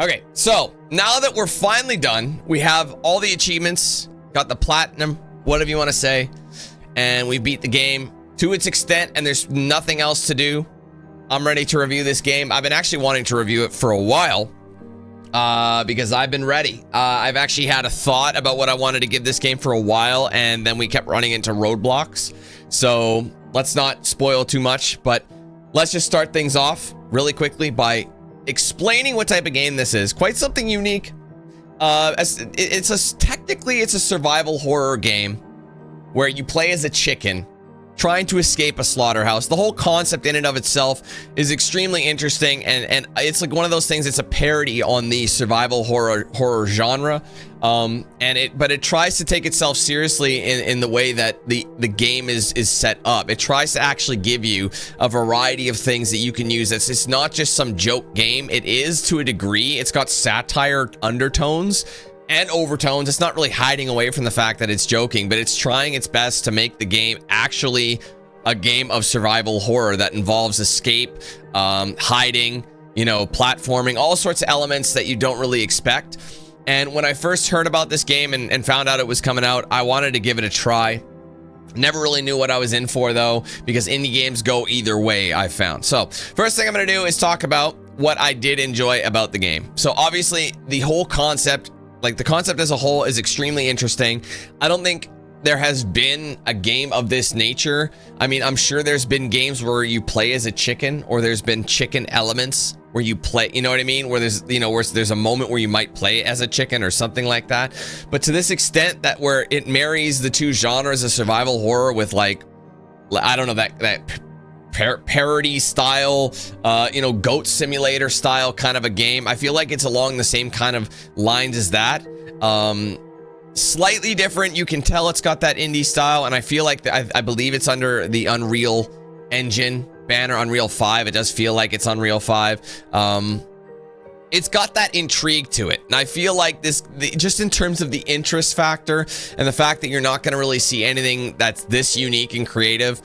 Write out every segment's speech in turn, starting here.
Okay, so now that we're finally done, we have all the achievements, got the platinum, whatever you want to say, and we beat the game to its extent, and there's nothing else to do. I'm ready to review this game. I've been actually wanting to review it for a while because I've been ready. I've actually had a thought about what I wanted to give this game for a while, and then we kept running into roadblocks. So let's not spoil too much, but let's just start things off really quickly by explaining what type of game this is. Quite something unique. Technically it's a survival horror game where you play as a chicken trying to escape a slaughterhouse. The whole concept in and of itself is extremely interesting, and it's like one of those things. It's a parody on the survival horror genre, but it tries to take itself seriously in the way that the game is set up. It tries to actually give you a variety of things that you can use. It's not just some joke game. It is to a degree. It's got satire undertones and overtones. It's not really hiding away from the fact that it's joking, but it's trying its best to make the game actually a game of survival horror that involves escape, hiding, platforming, all sorts of elements that you don't really expect. And when I first heard about this game and found out it was coming out, I wanted to give it a try. Never really knew what I was in for though, because indie games go either way, I found. So first thing I'm going to do is talk about what I did enjoy about the game. So obviously the whole concept, like the concept as a whole, is extremely interesting. I don't think there has been a game of this nature. I mean, I'm sure there's been games where you play as a chicken, or there's been chicken elements where you play, you know what I mean? Where there's a moment where you might play as a chicken or something like that. But to this extent that where it marries the two genres of survival horror with, like, I don't know, that parody style, goat simulator style kind of a game. I feel like it's along the same kind of lines as that. Slightly different. You can tell it's got that indie style, and I feel like I believe it's under the Unreal Engine banner, Unreal 5. It does feel like it's Unreal 5. It's got that intrigue to it, and I feel like just in terms of the interest factor and the fact that you're not going to really see anything that's this unique and creative,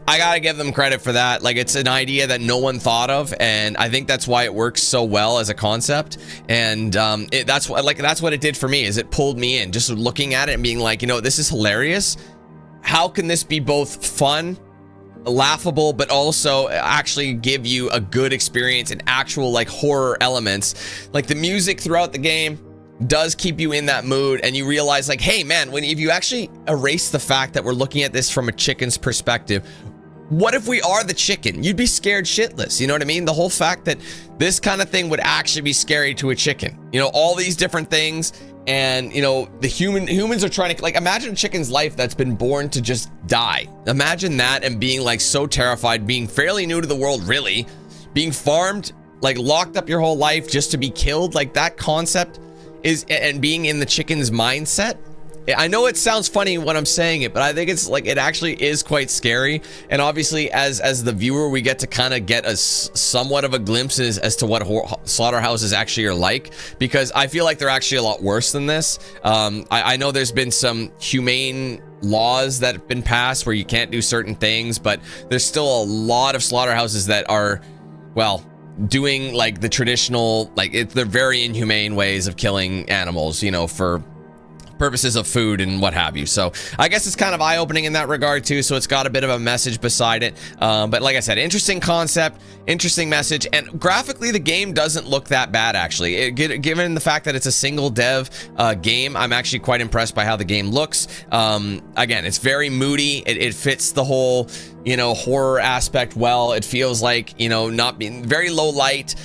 I gotta give them credit for that. Like, it's an idea that no one thought of, and I think that's why it works so well as a concept. And that's what it did for me, is it pulled me in, just looking at it and being like, this is hilarious. How can this be both fun, laughable, but also actually give you a good experience and actual, like, horror elements? Like, the music throughout the game does keep you in that mood, and you realize, like, hey man, if you actually erase the fact that we're looking at this from a chicken's perspective, what if we are the chicken? You'd be scared shitless. You know what I mean? The whole fact that this kind of thing would actually be scary to a chicken. All these different things, and the humans are trying to, like, imagine a chicken's life that's been born to just die. Imagine that, and being, like, so terrified, being fairly new to the world, really, being farmed, like, locked up your whole life just to be killed. Like, that concept and being in the chicken's mindset. I know it sounds funny when I'm saying it, but I think it's like, it actually is quite scary. And obviously, as the viewer, we get to kind of get a somewhat of a glimpse as to what slaughterhouses actually are like, because I feel like they're actually a lot worse than this. I know there's been some humane laws that have been passed where you can't do certain things, but there's still a lot of slaughterhouses that are, well, doing like the traditional, like, they're very inhumane ways of killing animals, for purposes of food and what have you. So I guess it's kind of eye-opening in that regard too. So it's got a bit of a message beside it. But like I said, interesting concept, interesting message, and graphically the game doesn't look that bad actually. Given the fact that it's a single dev game, I'm actually quite impressed by how the game looks. Again, it's very moody. It fits the whole, horror aspect well. It feels like, not being very low light,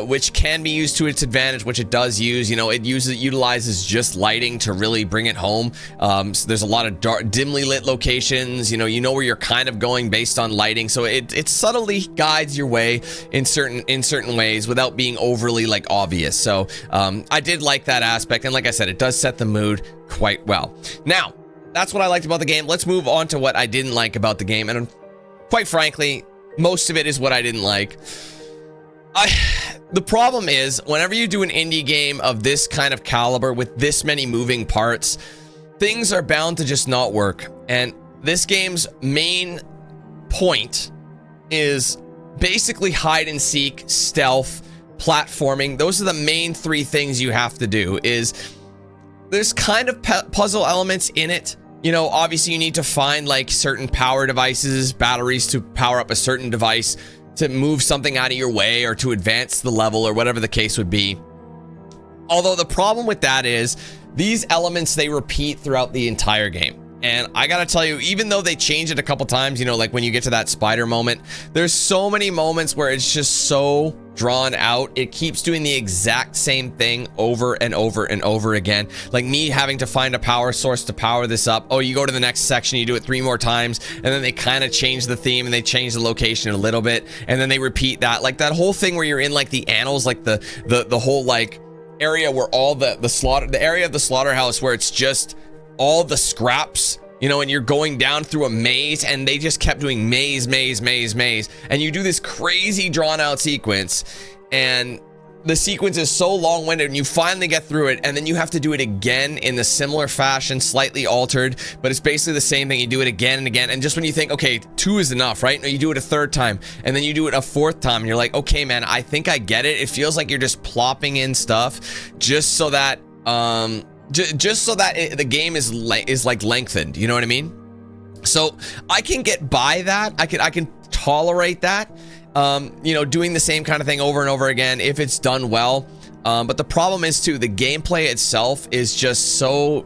which can be used to its advantage, which it does use. It utilizes just lighting to really bring it home. So there's a lot of dimly lit locations. You know where you're kind of going based on lighting. So it subtly guides your way in certain ways without being overly, like, obvious. So I did like that aspect, and like I said, it does set the mood quite well. Now, that's what I liked about the game. Let's move on to what I didn't like about the game, and quite frankly, most of it is what I didn't like. The problem is, whenever you do an indie game of this kind of caliber with this many moving parts, things are bound to just not work. And this game's main point is basically hide and seek, stealth, platforming. Those are the main three things you have to do. Is there's kind of puzzle elements in it. You know, obviously you need to find like certain power devices, batteries to power up a certain device to move something out of your way or to advance the level or whatever the case would be. Although the problem with that is these elements, they repeat throughout the entire game. And I gotta tell you, even though they change it a couple times, you know, like when you get to that spider moment, there's so many moments where it's just so drawn out. It keeps doing the exact same thing over and over and over again. Like me having to find a power source to power this up. Oh, you go to the next section, you do it 3 more times, and then they kind of change the theme and they change the location a little bit, and then they repeat that. Like that whole thing where you're in like the annals, like the whole like area where all the area of the slaughterhouse where it's just all the scraps, you know, and you're going down through a maze, and they just kept doing maze, and you do this crazy drawn out sequence, and the sequence is so long-winded, and you finally get through it, and then you have to do it again in the similar fashion, slightly altered, but it's basically the same thing. You do it again and again, and just when you think, okay, 2 is enough, right? No, you do it a 3rd time, and then you do it a 4th time, and you're like, okay, man, I think I get it. It feels like you're just plopping in stuff just so that just so that the game is like lengthened, you know what I mean? So I can get by that. I can tolerate that, you know, doing the same kind of thing over and over again if it's done well. But the problem is too, the gameplay itself is just so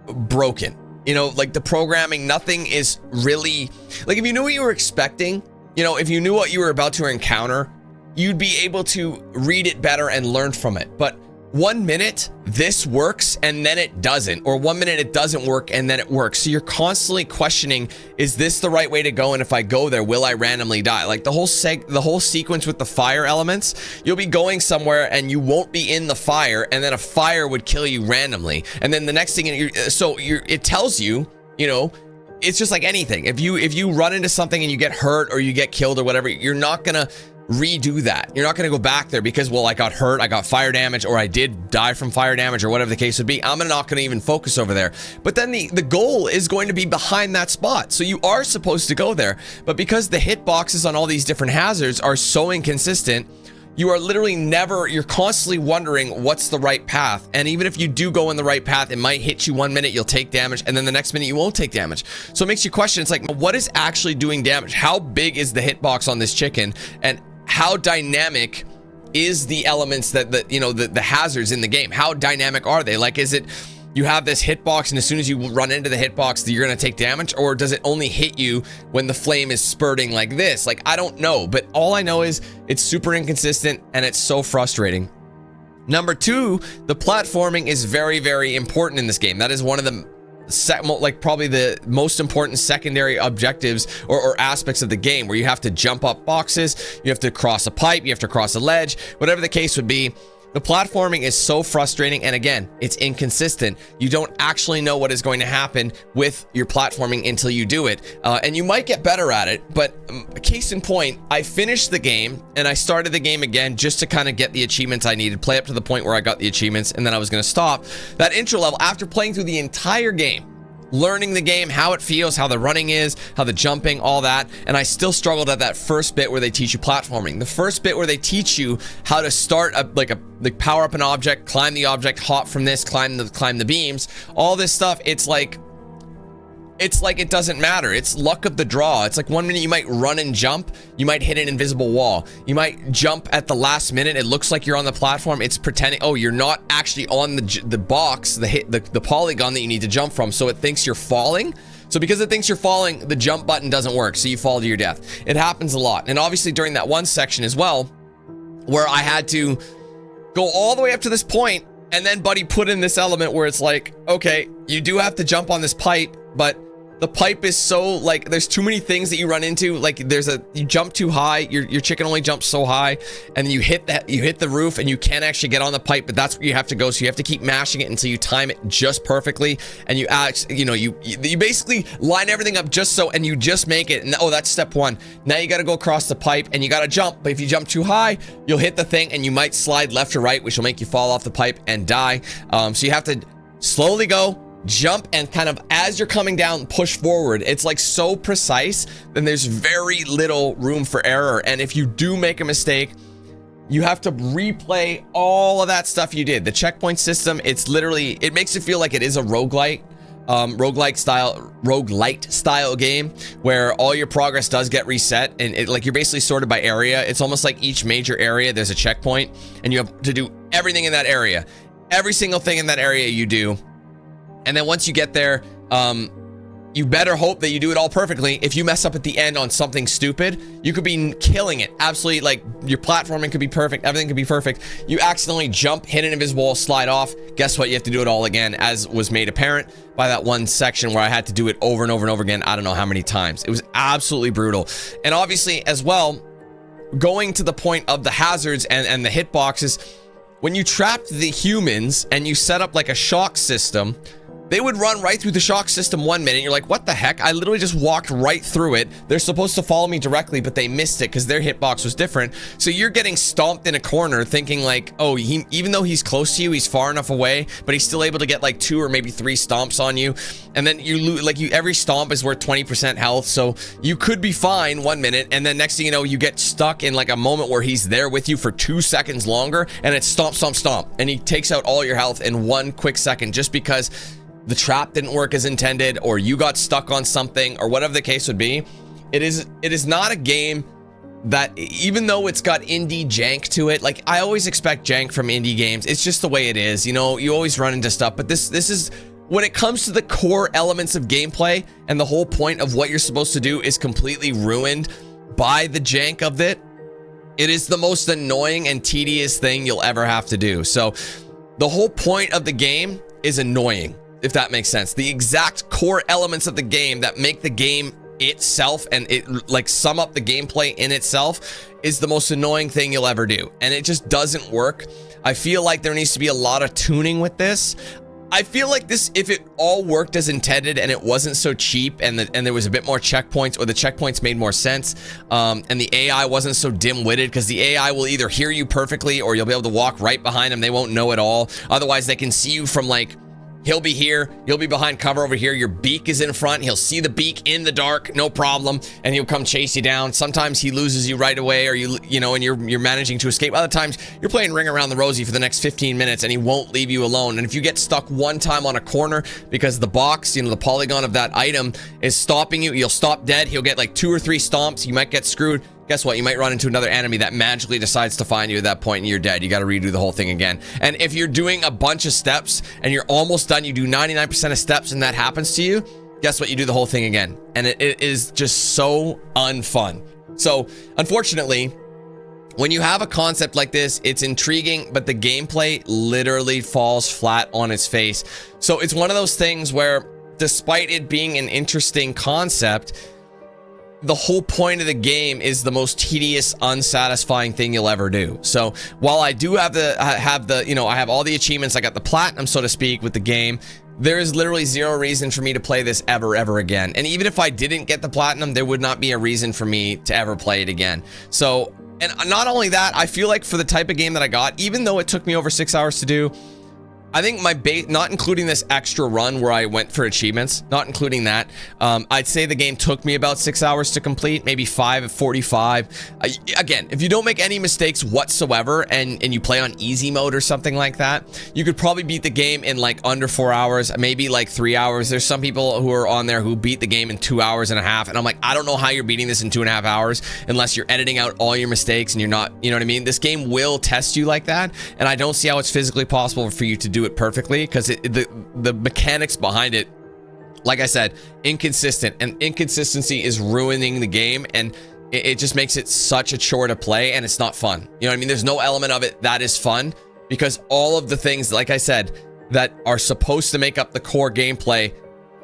broken. You know, like the programming, nothing is really like, if you knew what you were expecting, you know, if you knew what you were about to encounter, you'd be able to read it better and learn from it. But 1 minute this works and then it doesn't, or 1 minute it doesn't work and then it works. So you're constantly questioning, is this the right way to go? And if I go there, will I randomly die? Like the whole sequence with the fire elements, you'll be going somewhere and you won't be in the fire, and then a fire would kill you randomly. And then the next thing, it tells you, you know, it's just like anything. If you run into something and you get hurt or you get killed or whatever, you're not gonna redo that. You're not going to go back there because, well, I got hurt, I got fire damage, or I did die from fire damage, or whatever the case would be. I'm not going to even focus over there. But then the goal is going to be behind that spot. So you are supposed to go there. But because the hitboxes on all these different hazards are so inconsistent, you are literally you're constantly wondering what's the right path. And even if you do go in the right path, it might hit you 1 minute, you'll take damage, and then the next minute you won't take damage. So it makes you question, it's like, what is actually doing damage? How big is the hitbox on this chicken? And how dynamic is the elements that you know, the hazards in the game? How dynamic are they? Like, is it you have this hitbox and as soon as you run into the hitbox you're gonna take damage, or does it only hit you when the flame is spurting like this? Like, I don't know, but all I know is it's super inconsistent and it's so frustrating. Number 2, the platforming is very, very important in this game. That is one of the like probably the most important secondary objectives or aspects of the game, where you have to jump up boxes, you have to cross a pipe, you have to cross a ledge, whatever the case would be. The platforming is so frustrating, and again, it's inconsistent. You don't actually know what is going to happen with your platforming until you do it, and you might get better at it. But case in point, I finished the game and I started the game again just to kind of get the achievements I needed, play up to the point where I got the achievements, and then I was going to stop. That intro level, after playing through the entire game, learning the game, how it feels, how the running is, how the jumping, all that, and I still struggled at that first bit where they teach you platforming. The first bit where they teach you how to start like power up an object, climb the object, hop from this, climb the beams, all this stuff. It's like it doesn't matter. It's luck of the draw. It's like 1 minute you might run and jump, you might hit an invisible wall, you might jump at the last minute, it looks like you're on the platform, it's pretending, oh, you're not actually on the box, the polygon that you need to jump from, so it thinks you're falling. So because it thinks you're falling, the jump button doesn't work, so you fall to your death. It happens a lot. And obviously during that one section as well, where I had to go all the way up to this point, and then Buddy put in this element where it's like, okay, you do have to jump on this pipe, but the pipe is so, like, there's too many things that you run into. Like, you jump too high, your chicken only jumps so high, and then you hit the roof and you can't actually get on the pipe, but that's where you have to go. So you have to keep mashing it until you time it just perfectly, and you basically line everything up just so, and you just make it. And oh, that's step 1. Now you got to go across the pipe and you got to jump, but if you jump too high, you'll hit the thing and you might slide left or right, which will make you fall off the pipe and die. So you have to slowly go, jump, and kind of as you're coming down, push forward. It's like so precise, then there's very little room for error. And if you do make a mistake, you have to replay all of that stuff you did. The checkpoint system, it's literally, it makes it feel like it is a roguelite, roguelite style game where all your progress does get reset, and it, like, you're basically sorted by area. It's almost like each major area there's a checkpoint, and you have to do everything in that area. Every single thing in that area you do. And then once you get there, you better hope that you do it all perfectly. If you mess up at the end on something stupid, you could be killing it. Absolutely, like, your platforming could be perfect. Everything could be perfect. You accidentally jump, hit an invisible wall, slide off. Guess what? You have to do it all again, as was made apparent by that one section where I had to do it over and over and over again. I don't know how many times. It was absolutely brutal. And obviously, as well, going to the point of the hazards and the hitboxes, when you trapped the humans and you set up like a shock system, they would run right through the shock system 1 minute. You're like, what the heck? I literally just walked right through it. They're supposed to follow me directly, but they missed it because their hitbox was different. So you're getting stomped in a corner thinking like, oh, even though he's close to you, he's far enough away, but he's still able to get like 2 or maybe 3 stomps on you. And then you lose, like, every stomp is worth 20% health. So you could be fine 1 minute, and then next thing you know, you get stuck in like a moment where he's there with you for 2 seconds longer, and it's stomp, stomp, stomp. And he takes out all your health in 1 quick second just because the trap didn't work as intended, or you got stuck on something, or whatever the case would be. It is not a game that, even though it's got indie jank to it, like, I always expect jank from indie games. It's just the way it is, you know. You always run into stuff, but this is, when it comes to the core elements of gameplay and the whole point of what you're supposed to do is completely ruined by the jank of it. It is the most annoying and tedious thing you'll ever have to do. So the whole point of the game is annoying, if that makes sense. The exact core elements of the game that make the game itself and it, like, sum up the gameplay in itself is the most annoying thing you'll ever do. And it just doesn't work. I feel like there needs to be a lot of tuning with this. I feel like this, if it all worked as intended and it wasn't so cheap, and there was a bit more checkpoints, or the checkpoints made more sense, and the AI wasn't so dim-witted, because the AI will either hear you perfectly or you'll be able to walk right behind them. They won't know at all. Otherwise, they can see you from, like, he'll be here, you'll be behind cover over here, your beak is in front, he'll see the beak in the dark, no problem, and he'll come chase you down. Sometimes he loses you right away, or you know, and you're managing to escape. Other times you're playing Ring Around the Rosie for the next 15 minutes and he won't leave you alone. And if you get stuck one time on a corner because the box, you know, the polygon of that item is stopping you, you'll stop dead. He'll get like 2 or 3 stomps, you might get screwed. Guess what? You might run into another enemy that magically decides to find you at that point, and you're dead. You got to redo the whole thing again. And if you're doing a bunch of steps and you're almost done, you do 99% of steps and that happens to you, guess what? You do the whole thing again. And it is just so unfun. So unfortunately, when you have a concept like this, it's intriguing, but the gameplay literally falls flat on its face. So it's one of those things where, despite it being an interesting concept, the whole point of the game is the most tedious, unsatisfying thing you'll ever do. So while I do have the, you know, I have all the achievements, I got the platinum, so to speak, with the game, there is literally zero reason for me to play this ever again. And even if I didn't get the platinum, there would not be a reason for me to ever play it again. So, and not only that, I feel like for the type of game that I got, even though it took me over 6 hours to do, I think my base, not including this extra run where I went for achievements, not including that, I'd say the game took me about 6 hours to complete, maybe 5 at 45. Again, if you don't make any mistakes whatsoever and you play on easy mode or something like that, you could probably beat the game in like under 4 hours, maybe like 3 hours. There's some people who are on there who beat the game in 2 hours and a half, and I'm like, I don't know how you're beating this in 2.5 hours unless you're editing out all your mistakes and you're not, you know what I mean? This game will test you like that, and I don't see how it's physically possible for you to do it perfectly, because the mechanics behind it, like I said, inconsistent, and inconsistency is ruining the game, and it just makes it such a chore to play, and it's not fun. You know what I mean? There's no element of it that is fun, because all of the things, like I said, that are supposed to make up the core gameplay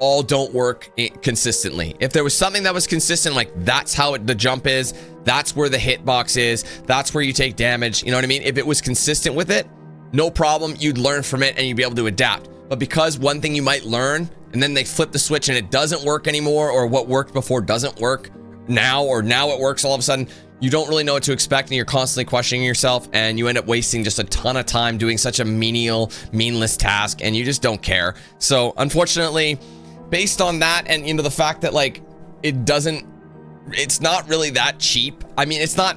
all don't work consistently. If there was something that was consistent, like that's how the jump is, that's where the hitbox is, that's where you take damage, you know what I mean? If it was consistent with it, no problem, you'd learn from it and you'd be able to adapt. But because one thing you might learn and then they flip the switch and it doesn't work anymore, or what worked before doesn't work now, or now it works all of a sudden, you don't really know what to expect, and you're constantly questioning yourself, and you end up wasting just a ton of time doing such a menial, meaningless task, and you just don't care. So unfortunately, based on that, and you know, the fact that like it's not really that cheap. I mean, it's not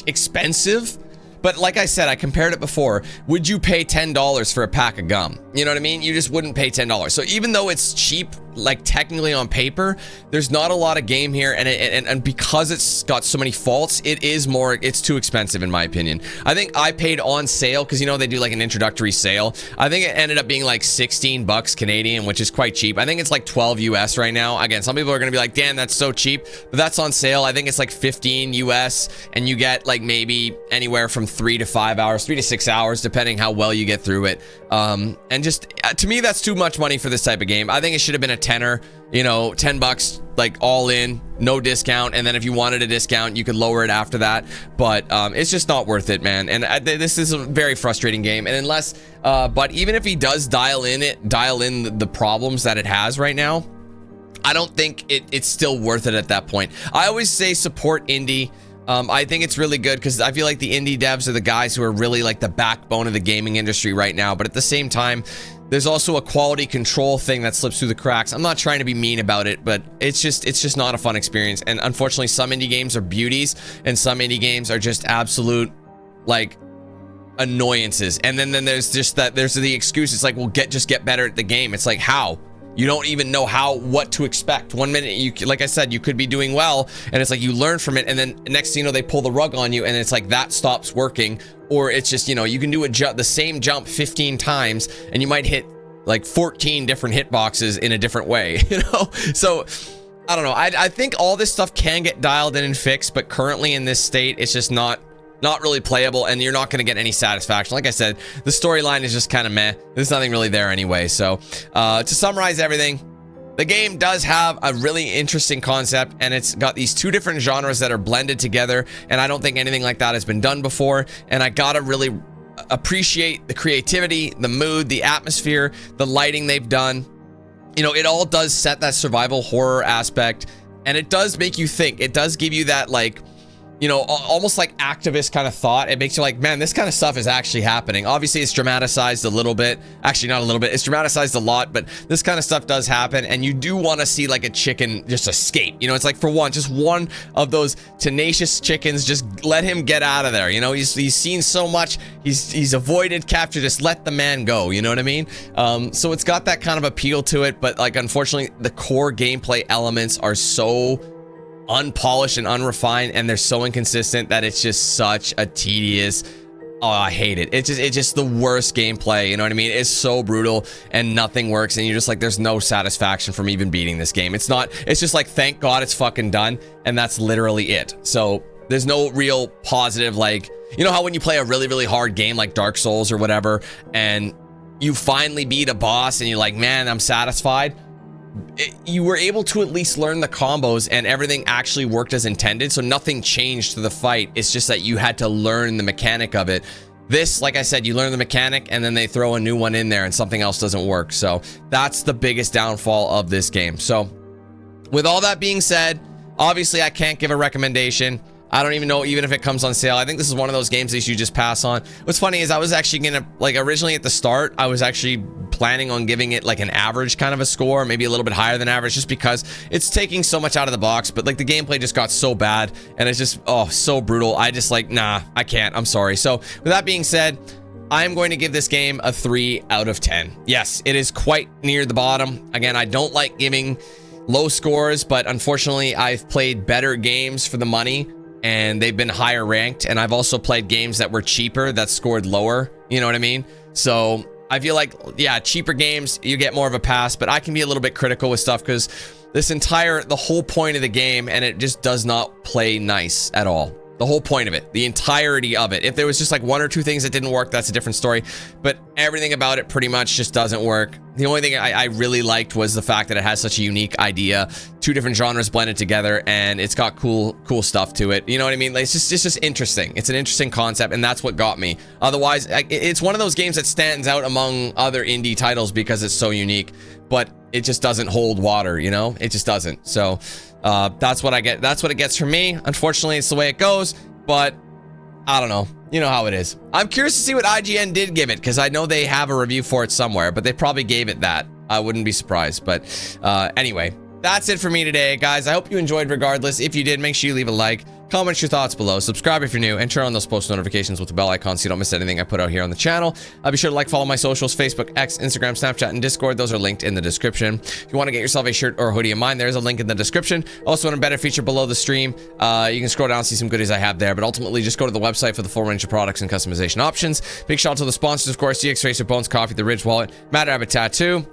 expensive, But like I said, I compared it before. Would you pay $10 for a pack of gum? You know what I mean? You just wouldn't pay $10. So even though it's cheap, like technically on paper, there's not a lot of game here, and because it's got so many faults, it's too expensive in my opinion. I think I paid on sale, because you know they do like an introductory sale. I think it ended up being like 16 bucks Canadian, which is quite cheap. I think it's like 12 US right now. Again, some people are gonna be like, damn, that's so cheap, but that's on sale. I think it's like 15 US, and you get like maybe anywhere from 3 to 5 hours, 3 to 6 hours, depending how well you get through it. And just to me, that's too much money for this type of game. I think it should have been a tenner, you know, 10 bucks, like all in, no discount. And then if you wanted a discount, you could lower it after that. But it's just not worth it, man. And this is a very frustrating game. And unless, but even if he does dial in the problems that it has right now, I don't think it's still worth it at that point. I always say support indie. I think it's really good because I feel like the indie devs are the guys who are really like the backbone of the gaming industry right now. But at the same time, there's also a quality control thing that slips through the cracks. I'm not trying to be mean about it, but it's just not a fun experience. And unfortunately, some indie games are beauties and some indie games are just absolute like annoyances. And then there's the excuse. It's like, well, just get better at the game. It's like, how? You don't even know what to expect. 1 minute, like I said, you could be doing well, and it's like you learn from it, and then next thing you know, they pull the rug on you, and it's like that stops working. Or it's just, you know, you can do the same jump 15 times, and you might hit like 14 different hitboxes in a different way, you know? So, I don't know. I think all this stuff can get dialed in and fixed, but currently in this state, it's just not really playable, and you're not going to get any satisfaction. Like I said, the storyline is just kind of meh. There's nothing really there anyway. So to summarize everything, the game does have a really interesting concept, and it's got these two different genres that are blended together, and I don't think anything like that has been done before. And I gotta really appreciate the creativity, the mood, the atmosphere, the lighting they've done. You know, it all does set that survival horror aspect, and it does make you think. It does give you that, like, you know, almost like activist kind of thought. It makes you like, man, this kind of stuff is actually happening. Obviously, it's dramatized a little bit. Actually, not a little bit. It's dramatized a lot, but this kind of stuff does happen. And you do want to see like a chicken just escape. You know, it's like, for one, just one of those tenacious chickens, just let him get out of there. You know, he's seen so much. He's avoided capture. Just let the man go. You know what I mean? So it's got that kind of appeal to it. But like, unfortunately, the core gameplay elements are so unpolished and unrefined, and they're so inconsistent that it's just such a tedious, oh, I hate it. It's just the worst gameplay, you know what I mean? It's so brutal and nothing works, and you're just like, there's no satisfaction from even beating this game. It's just like, thank God it's fucking done, and that's literally it. So there's no real positive, like, you know how when you play a really, really hard game like Dark Souls or whatever, and you finally beat a boss and you're like, man, I'm satisfied. You were able to at least learn the combos, and everything actually worked as intended, so nothing changed to the fight. It's just that you had to learn the mechanic of it. This, like I said, you learn the mechanic and then they throw a new one in there and something else doesn't work. So that's the biggest downfall of this game. So with all that being said, obviously I can't give a recommendation. I don't even know even if it comes on sale. I think this is one of those games that you just pass on. What's funny is I was actually gonna, like, originally at the start, I was actually planning on giving it like an average kind of a score, maybe a little bit higher than average, just because it's taking so much out of the box. But like the gameplay just got so bad, and it's just, oh, so brutal. I just like, nah, I can't. I'm sorry. So with that being said, I'm going to give this game a 3 out of 10. Yes, it is quite near the bottom. Again, I don't like giving low scores, but unfortunately I've played better games for the money, and they've been higher ranked, and I've also played games that were cheaper that scored lower, you know what I mean? So I feel like, yeah, cheaper games, you get more of a pass, but I can be a little bit critical with stuff because the whole point of the game, and it just does not play nice at all. The whole point of it, the entirety of it. If there was just like one or two things that didn't work, that's a different story. But everything about it pretty much just doesn't work. The only thing I really liked was the fact that it has such a unique idea, two different genres blended together, and it's got cool stuff to it. You know what I mean? Like, it's just interesting. It's an interesting concept, and that's what got me. Otherwise, it's one of those games that stands out among other indie titles because it's so unique, but it just doesn't hold water, you know? It just doesn't. So that's what I get. That's what it gets from me. Unfortunately, it's the way it goes, but I don't know. You know how it is. I'm curious to see what IGN did give it, because I know they have a review for it somewhere, but they probably gave it that. I wouldn't be surprised. But anyway, that's it for me today, guys. I hope you enjoyed regardless. If you did, make sure you leave a like. Comment your thoughts below, subscribe if you're new, and turn on those post notifications with the bell icon so you don't miss anything I put out here on the channel. Be sure to like, follow my socials, Facebook, X, Instagram, Snapchat, and Discord. Those are linked in the description. If you want to get yourself a shirt or a hoodie of mine, there's a link in the description. Also, an embedded feature below the stream. You can scroll down and see some goodies I have there, but ultimately just go to the website for the full range of products and customization options. Big shout out to the sponsors, of course, CX Racer, Bones Coffee, The Ridge Wallet, Matt Rabbit Tattoo.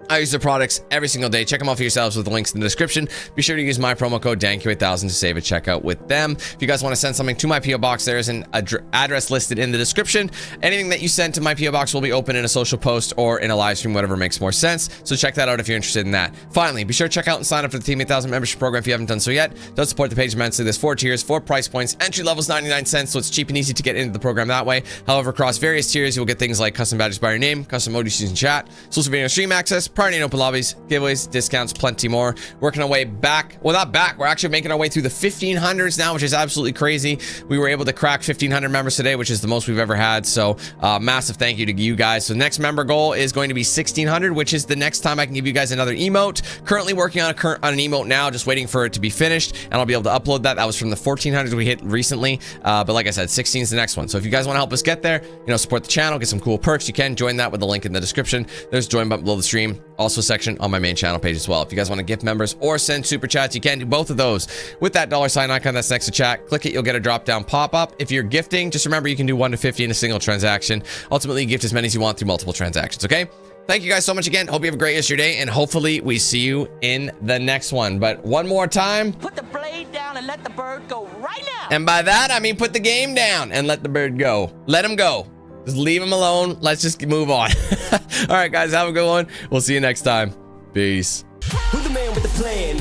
I use their products every single day. Check them out for yourselves with the links in the description. Be sure to use my promo code DANQ8000 to save at checkout with them. If you guys want to send something to my PO box, there's an address listed in the description. Anything that you send to my PO box will be open in a social post or in a live stream, whatever makes more sense. So check that out if you're interested in that. Finally, be sure to check out and sign up for the Team 8000 membership program if you haven't done so yet. It does support the page immensely. There's 4 tiers, 4 price points. Entry level is 99 cents, so it's cheap and easy to get into the program that way. However, across various tiers, you'll get things like custom badges by your name, custom emojis in chat, exclusive video stream access, priority and open lobbies, giveaways, discounts, plenty more. Working our way back, well, not back, we're actually making our way through the 1500s now, which is absolutely crazy. We were able to crack 1500 members today, which is the most we've ever had. So massive thank you to you guys. So next member goal is going to be 1600, which is the next time I can give you guys another emote. Currently working on an emote now, just waiting for it to be finished, and I'll be able to upload that. That was from the 1400s we hit recently, but like I said, 16 is the next one. So if you guys want to help us get there, support the channel, get some cool perks, you can join that with the link in the description. There's join button below the stream, also a section on my main channel page as well. If you guys want to gift members or send super chats, you can do both of those with that $sign icon that's next to chat. Click it, you'll get a drop down pop up. If you're gifting, just remember you can do 1 to 50 in a single transaction. Ultimately, gift as many as you want through multiple transactions. Okay, thank you guys so much again. Hope you have a great rest of your day, and hopefully we see you in the next one. But one more time, put the blade down and let the bird go right now. And by that I mean put the game down and let the bird go. Let him go. Just leave him alone. Let's just move on. All right, guys, have a good one. We'll see you next time. Peace. Who's the man with the plan?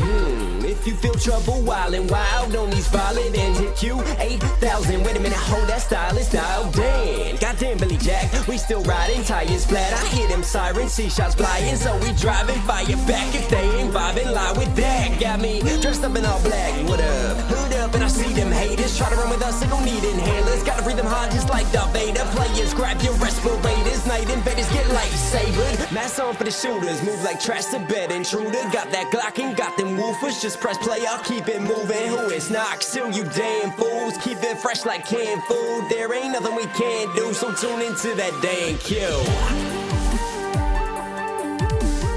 If you feel trouble, wildin' wild on these violent and hit you 8,000. Wait a minute, hold that style is dialed in. Goddamn Billy Jack, we still riding, tires flat. I hear them sirens, see shots flying, so we driving, fire back if they ain't vibing. Lie with that, got me dressed up in all black. What up? Hood up, and I see them haters try to run with us. They gon' need inhalers. Gotta breathe them hard just like Darth Vader. Players, grab your respirators. Night invaders get lightsabered. Mask on for the shooters, move like trash to bed intruder. Got that Glock and got them woofers. Just press play, I'll keep it moving. Who is not? Still you damn fools. Keep it fresh like canned food. There ain't nothing we can't do, so tune into that damn kill.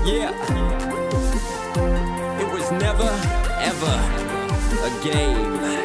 Yeah. It was never, ever a game.